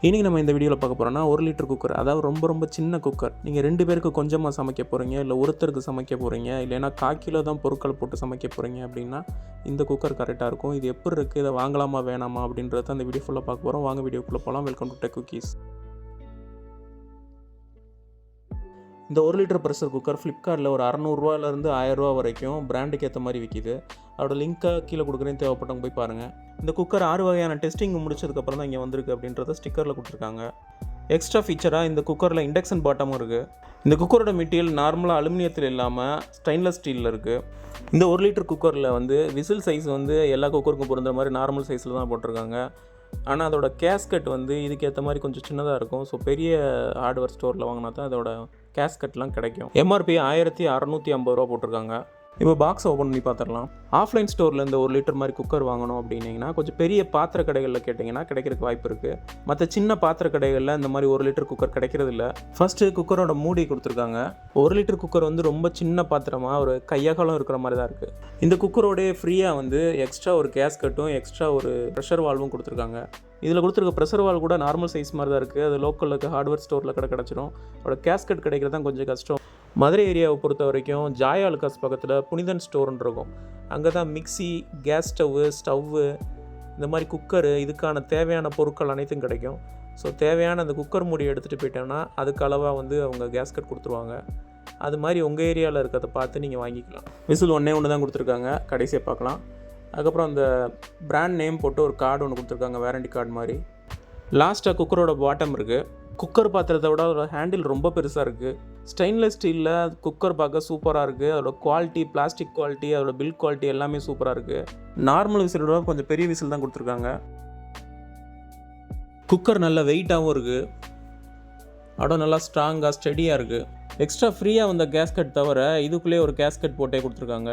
இன்றைக்கி நம்ம இந்த வீடியோவில் பார்க்க போகிறோம்னா 1 லிட்டர் குக்கர், அதாவது ரொம்ப சின்ன குக்கர். நீங்கள் 2 பேருக்கு கொஞ்சமாக சமைக்க போகிறீங்க, இல்லை ஒருத்தருக்கு சமைக்க போகிறீங்க, இல்லைன்னா 1/4 கிலோ தான் பொருட்கள் போட்டு சமைக்க போகிறீங்க அப்படின்னா இந்த குக்கர் கரெக்டாக இருக்கும். இது எப்படி இருக்குது, இதை வாங்கலாமா வேணாமா அப்படின்றத அந்த வீடியோ ஃபுல்லாக பார்க்க போகிறோம். வாங்க வீடியோக்குள்ளே போகலாம். Welcome to tech cookies. இந்த 1 லிட்டர் ப்ரெஷர் குக்கர் ஃப்ளிப்கார்ட்டில் ஒரு 600ரூவாலேருந்து 1000 வரைக்கும் பிராண்டுக்கு ஏற்ற மாதிரி விற்கிது. அதோட லிங்க்கை கீழே கொடுக்குறேன், தேவைப்பட்டவங்க போய் பாருங்கள். இந்த குக்கர் 6 வகையான டெஸ்டிங் முடிச்சதுக்கப்புறம் தான் இங்கே வந்திருக்கு அப்படின்றத ஸ்டிக்கரில் கொடுத்துருக்காங்க. எக்ஸ்ட்ரா ஃபீச்சராக இந்த குக்கரில் இண்டக்ஷன் பாட்டமும் இருக்குது. இந்த குக்கரோட மெட்டீரியல் நார்மலாக அலுமினியத்தில் இல்லாமல் ஸ்டெயின்லெஸ் ஸ்டீலில் இருக்குது. இந்த 1 லிட்டர் குக்கரில் விசில் சைஸ் எல்லா குக்கருக்கும் பொருந்த மாதிரி நார்மல் சைஸில் தான் போட்டிருக்காங்க. ஆனால் அதோட கேஸ்கட் இதுக்கேற்ற மாதிரி கொஞ்சம் சின்னதாக இருக்கும். ஸோ பெரிய ஹார்ட்வேர் ஸ்டோரில் வாங்கினா தான் அதோட கேஸ்கட்லாம் கிடைக்கும். எம்ஆர்பி 1650 ரூபா போட்டிருக்காங்க. இப்போ பாக்ஸ் ஓப்பன் பண்ணி பார்த்துடலாம். ஆஃப்லைன் ஸ்டோரில் இந்த 1 லிட்டர் மாதிரி குக்கர் வாங்கணும் அப்படின்னீங்கன்னா கொஞ்சம் பெரிய பாத்திர கடைகளில் கேட்டிங்கன்னா கிடைக்கிறதுக்கு வாய்ப்பு இருக்குது. மற்ற சின்ன பாத்திர கடைகளில் இந்த மாதிரி 1 லிட்டர் குக்கர் கிடைக்கிறது இல்லை. ஃபஸ்ட்டு குக்கரோட மூடி கொடுத்துருக்காங்க. 1 லிட்டர் குக்கர் ரொம்ப சின்ன பாத்திரமாக ஒரு கையகலம் இருக்கிற மாதிரி தான் இருக்குது. இந்த குக்கரோடைய ஃப்ரீயாக எக்ஸ்ட்ரா ஒரு கேஸ்கட்டும் எக்ஸ்ட்ரா ஒரு ப்ரெஷர் வால்வும் கொடுத்துருக்காங்க. இதில் கொடுத்துருக்க ப்ரெஷர் வால் கூட நார்மல் சைஸ் மாதிரி தான் இருக்குது. அது லோக்கலில் இருக்க ஹார்ட்வேர் ஸ்டோரில் கிடச்சிடும். அதோட கேஸ்கட் கிடைக்கிறது தான் கொஞ்சம் கஷ்டம். மதுரை ஏரியாவை பொறுத்த வரைக்கும் ஜாய் ஆலுகாஸ் பக்கத்தில் புனிதன் ஸ்டோர்னு இருக்கும். அங்கே தான் மிக்சி, கேஸ் ஸ்டவ்வு, இந்த மாதிரி குக்கரு, இதுக்கான தேவையான பொருட்கள் அனைத்தும் கிடைக்கும். ஸோ தேவையான அந்த குக்கர் மூடி எடுத்துகிட்டு போயிட்டோம்னா அதுக்கு அளவாக அவங்க கேஸ்கட் கொடுத்துருவாங்க. அது மாதிரி உங்கள் ஏரியாவில் இருக்கிறத பார்த்து நீங்கள் வாங்கிக்கலாம். விசில் ஒன்று தான் கொடுத்துருக்காங்க, கடைசியாக பார்க்கலாம். அதுக்கப்புறம் அந்த பிராண்ட் நேம் போட்டு ஒரு கார்டு ஒன்று கொடுத்துருக்காங்க, வாரண்டி கார்டு மாதிரி. லாஸ்ட்டாக குக்கரோட பாட்டம் இருக்குது. குக்கர் பாத்திரத்தை விட அதோட ஹேண்டில் ரொம்ப பெருசாக இருக்குது. ஸ்டெயின்லெஸ் ஸ்டீலில் குக்கர் பார்க்க சூப்பராக இருக்குது. அதோட குவாலிட்டி, பிளாஸ்டிக் குவாலிட்டி, அதோட பில்ட் குவாலிட்டி எல்லாமே சூப்பராக இருக்குது. நார்மல் விசிலோட கொஞ்சம் பெரிய விசில் தான் கொடுத்துருக்காங்க. குக்கர் நல்ல வெயிட்டாகவும் இருக்குது. அதோட நல்லா ஸ்ட்ராங்காக ஸ்டெடியாக இருக்குது. எக்ஸ்ட்ரா ஃப்ரீயாக வந்த கேஸ்கட் தவிர இதுக்குள்ளேயே ஒரு கேஸ்கட் போட்டே கொடுத்துருக்காங்க.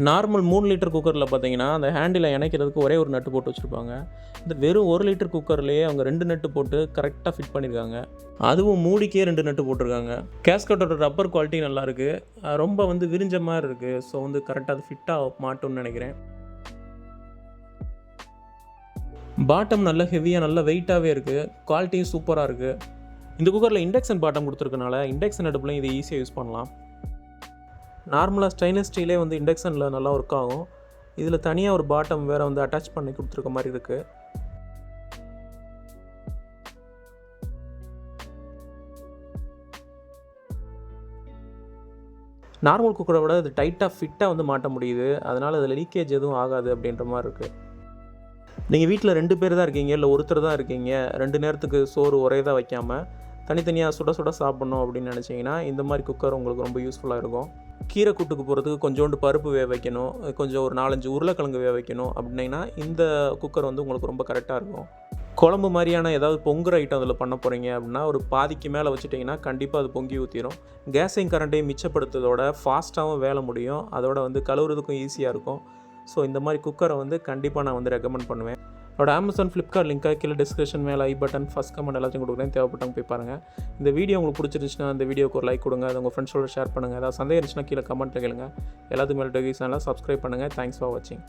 நார்மல் 3 லிட்டர் குக்கரில் பார்த்தீங்கன்னா அந்த ஹேண்டில் இணைக்கிறதுக்கு ஒரே ஒரு நட்டு போட்டு வச்சுருப்பாங்க. இந்த வெறும் 1 லிட்டர் குக்கர்லேயே அவங்க 2 நட்டு போட்டு கரெக்டாக ஃபிட் பண்ணியிருக்காங்க. அதுவும் மூடிக்கே 2 நட்டு போட்டிருக்காங்க. கேஸ்கட்டோட ரப்பர் குவாலிட்டி நல்லாயிருக்கு. ரொம்ப விரிஞ்ச மாதிரி இருக்குது. ஸோ கரெக்டாக அது ஃபிட்டாக மாட்டோம்னு நினைக்கிறேன். பாட்டம் நல்ல ஹெவியாக நல்ல வெயிட்டாகவே இருக்குது. குவாலிட்டியும் சூப்பராக இருக்குது. இந்த குக்கரில் இண்டக்ஷன் பாட்டம் கொடுத்துருக்கனால இண்டக்ஷன் அடுப்புலையும் இதை ஈஸியாக யூஸ் பண்ணலாம். நார்மலாக ஸ்டெயின்லெஸ் ஸ்டீலே இண்டக்ஷனில் நல்லா ஒர்க் ஆகும். இதில் தனியாக ஒரு பாட்டம் வேறு அட்டாச் பண்ணி கொடுத்துருக்க மாதிரி இருக்குது. நார்மல் குக்கரை விட இது டைட்டாக ஃபிட்டாக மாட்ட முடியுது. அதனால் அதில் லீக்கேஜ் எதுவும் ஆகாது அப்படின்ற மாதிரி இருக்குது. நீங்கள் வீட்டில் 2 பேர் தான் இருக்கீங்க, இல்லை ஒருத்தர் தான் இருக்கீங்க, 2 நேரத்துக்கு சோறு ஒரே தான் வைக்காமல் தனித்தனியாக சுட சாப்பிட்ணும் அப்படின்னு நினச்சிங்கன்னா இந்த மாதிரி குக்கர் உங்களுக்கு ரொம்ப யூஸ்ஃபுல்லாக இருக்கும். கீரை கூட்டுக்கு போகிறதுக்கு கொஞ்சோண்டு பருப்பு வேக வைக்கணும், கொஞ்சம் ஒரு 4-5 உருளைக்கிழங்கு வேக வைக்கணும் அப்படின்னா இந்த குக்கர் உங்களுக்கு ரொம்ப கரெக்டாக இருக்கும். குழம்பு மாதிரியான ஏதாவது பொங்குற ஐட்டம் அதில் பண்ண போகிறீங்க அப்படின்னா ஒரு பாதிக்கு மேலே வச்சுட்டிங்கன்னா கண்டிப்பாக அது பொங்கி ஊற்றிடும். கேஸையும் கரண்ட்டையும் மிச்சப்படுத்துறதோட ஃபாஸ்ட்டாகவும் வேலை முடியும். அதோட கழுவுறதுக்கும் ஈஸியாக இருக்கும். ஸோ இந்த மாதிரி குக்கரை கண்டிப்பாக நான் ரெக்கமெண்ட் பண்ணுவேன். அதோட அமேசான், ஃப்ளிப்கார்ட் லிங்க்கை கீழே டிஸ்கிரிப்ஷன் மேலே ஐ பட்டன், ஃபஸ்ட் கமெண்ட் எல்லாத்தையும் கொடுக்குறேன். தேவைப்பட்டவங்க போய் பாருங்கள். இந்த வீடியோ உங்களுக்கு பிடிச்சிருச்சுன்னா இந்த வீடியோக்கு ஒரு லைக் கொடுங்க. அது உங்கள் ஃப்ரெண்ட்ஸோட ஷேர் பண்ணுங்கள். ஏதாவது சந்தேகம் இருந்துச்சுன்னா கீழே கமெண்ட்டில் கேளுங்க. எல்லாத்துக்கும் மேலே டெக் சேனலை சப்ஸ்கிரைப் பண்ணுங்கள். தேங்க்ஸ் ஃபார் வாட்சிங்.